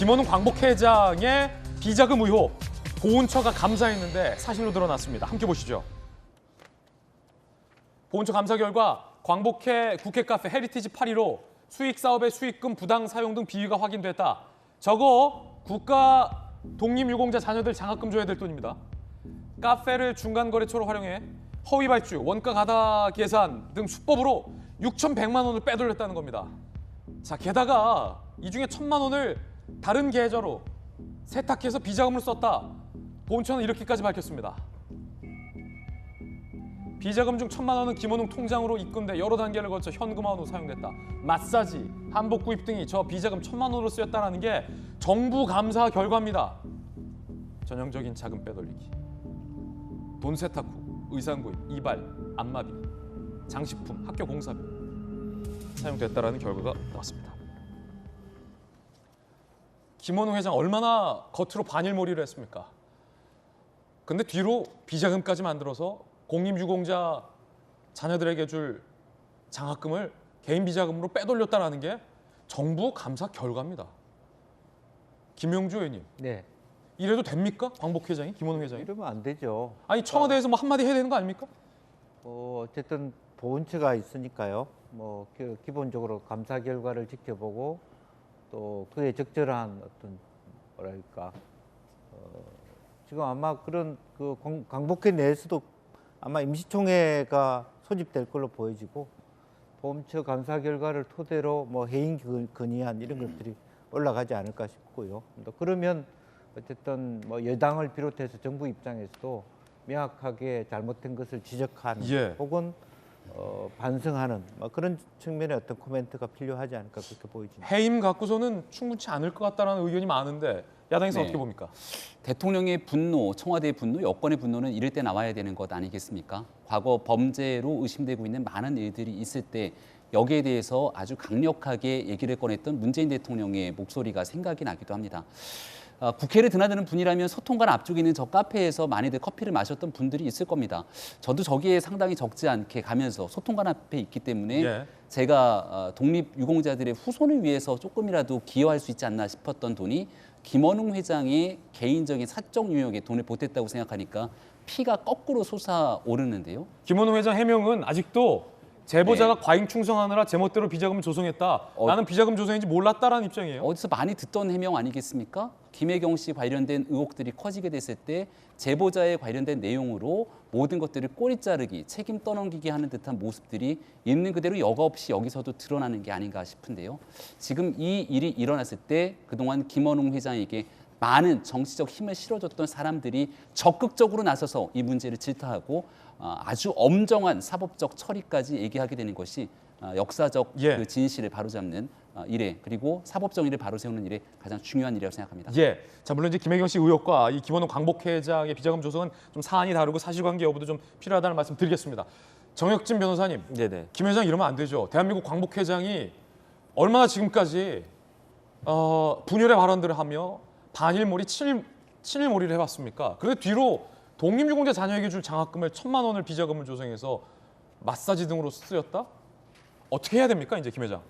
김원웅 광복회장의 비자금 의혹, 보훈처가 감사했는데 사실로 드러났습니다. 함께 보시죠. 보훈처 감사 결과 광복회 국회 카페 헤리티지 8.15 수익 사업의 수익금 부당 사용 등 비위가 확인됐다. 저거 국가 독립유공자 자녀들 장학금 줘야 될 돈입니다. 카페를 중간 거래처로 활용해 허위 발주, 원가 가다 계산 등 수법으로 6,100만 원을 빼돌렸다는 겁니다. 자, 게다가 이 중에 1,000만 원을 다른 계좌로 세탁해서 비자금을 썼다. 보훈처는 이렇게까지 밝혔습니다. 비자금 중 1,000만 원은 김원웅 통장으로 입금돼 여러 단계를 거쳐 현금화로 사용됐다. 마사지, 한복 구입 등이 저 비자금 1,000만 원으로 쓰였다는 게 정부 감사 결과입니다. 전형적인 자금 빼돌리기. 돈 세탁 후 의상 구입, 이발, 안마비, 장식품, 학교 공사비 사용됐다라는 결과가 나왔습니다. 김원웅 회장 얼마나 겉으로 반일몰이를 했습니까? 근데 뒤로 비자금까지 만들어서 공립유공자 자녀들에게 줄 장학금을 개인 비자금으로 빼돌렸다는 게 정부 감사 결과입니다. 김영주 의원님. 네. 이래도 됩니까? 광복 회장이, 김원웅 회장이? 이러면 안 되죠. 아니 청와대에서 뭐 한마디 해야 되는 거 아닙니까? 어쨌든 보훈처가 있으니까요. 기본적으로 감사 결과를 지켜보고 또 그에 적절한 어떤 뭐랄까 지금 아마 그런 그 광복회 내에서도 아마 임시총회가 소집될 걸로 보여지고 보훈처 감사 결과를 토대로 뭐 해임 건의안 이런 것들이 올라가지 않을까 싶고요. 그러면 어쨌든 뭐 여당을 비롯해서 정부 입장에서도 명확하게 잘못된 것을 지적하는 혹은 반성하는 그런 측면의 어떤 코멘트가 필요하지 않을까 그렇게 보이집니다. 해임 갖고서는 충분치 않을 것 같다는 의견이 많은데 야당에서 어떻게 봅니까? 대통령의 분노, 청와대의 분노, 여권의 분노는 이럴 때 나와야 되는 것 아니겠습니까? 과거 범죄로 의심되고 있는 많은 일들이 있을 때 여기에 대해서 아주 강력하게 얘기를 꺼냈던 문재인 대통령의 목소리가 생각이 나기도 합니다. 국회를 드나드는 분이라면 소통관 앞쪽에 있는 저 카페에서 많이들 커피를 마셨던 분들이 있을 겁니다. 저도 저기에 상당히 적지 않게 가면서 소통관 앞에 있기 때문에 제가 독립유공자들의 후손을 위해서 조금이라도 기여할 수 있지 않나 싶었던 돈이 김원웅 회장의 개인적인 사적 유용에 돈을 보탰다고 생각하니까 피가 거꾸로 솟아오르는데요. 김원웅 회장 해명은 아직도 제보자가 과잉 충성하느라 제멋대로 비자금을 조성했다. 나는 비자금 조성인지 몰랐다라는 입장이에요. 어디서 많이 듣던 해명 아니겠습니까? 김혜경 씨 관련된 의혹들이 커지게 됐을 때 제보자에 관련된 내용으로 모든 것들을 꼬리 자르기, 책임 떠넘기기 하는 듯한 모습들이 있는 그대로 여과 없이 여기서도 드러나는 게 아닌가 싶은데요. 지금 이 일이 일어났을 때 그동안 김원웅 회장에게 많은 정치적 힘을 실어줬던 사람들이 적극적으로 나서서 이 문제를 질타하고 아주 엄정한 사법적 처리까지 얘기하게 되는 것이 역사적 그 진실을 바로잡는 일에 그리고 사법 정의를 바로 세우는 일에 가장 중요한 일이라고 생각합니다. 자 물론 이제 김혜경 씨 의혹과 이 김원웅 광복회장의 비자금 조성은 좀 사안이 다르고 사실관계 여부도 좀 필요하다는 말씀 드리겠습니다. 정혁진 변호사님, 김 회장 이러면 안 되죠. 대한민국 광복회장이 얼마나 지금까지 분열의 발언들을 하며 반일몰이 친일몰이를 해왔습니까? 그런데 뒤로 독립유공자 자녀에게 줄 장학금을 1,000만 원을 비자금을 조성해서 마사지 등으로 쓰였다? 어떻게 해야 됩니까, 이제 김 회장?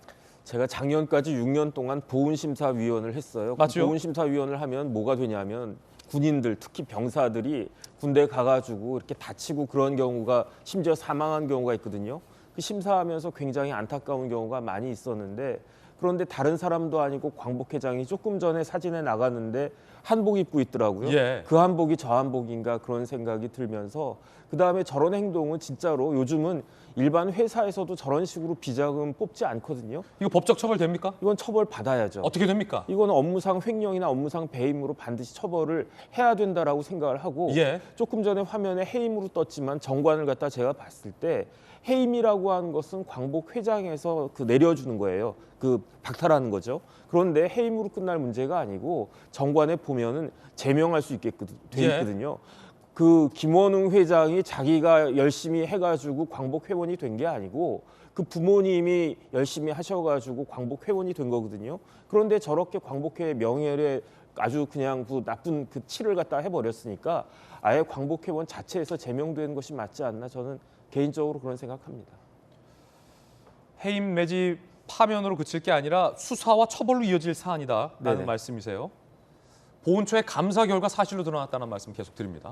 제가 작년까지 6년 동안 보훈심사위원을 했어요. 맞죠? 보훈심사위원을 하면 뭐가 되냐면 군인들, 특히 병사들이 군대 가가지고 이렇게 다치고 그런 경우가 심지어 사망한 경우가 있거든요. 그 심사하면서 굉장히 안타까운 경우가 많이 있었는데 그런데 다른 사람도 아니고 광복회장이 조금 전에 사진에 나갔는데 한복 입고 있더라고요. 그 한복이 저 한복인가 그런 생각이 들면서 그다음에 저런 행동은 진짜로 요즘은 일반 회사에서도 저런 식으로 비자금 뽑지 않거든요. 이거 법적 처벌 됩니까? 이건 처벌 받아야죠. 어떻게 됩니까? 이건 업무상 횡령이나 업무상 배임으로 반드시 처벌을 해야 된다라고 생각을 하고 조금 전에 화면에 해임으로 떴지만 정관을 갖다 제가 봤을 때 해임이라고 하는 것은 광복 회장에서 내려주는 거예요. 박탈하는 거죠. 그런데 해임으로 끝날 문제가 아니고 정관에 보면은 제명할 수 있게 돼 있거든요. 그 김원웅 회장이 자기가 열심히 해가지고 광복 회원이 된 게 아니고 그 부모님이 열심히 하셔가지고 광복 회원이 된 거거든요. 그런데 저렇게 광복회 명예를 아주 그냥 나쁜 그 치를 갖다 해버렸으니까 아예 광복 회원 자체에서 제명되는 것이 맞지 않나 저는 개인적으로 그런 생각합니다. 해임 내지 파면으로 그칠 게 아니라 수사와 처벌로 이어질 사안이다라는 네네. 말씀이세요. 보훈처의 감사 결과 사실로 드러났다는 말씀 계속 드립니다.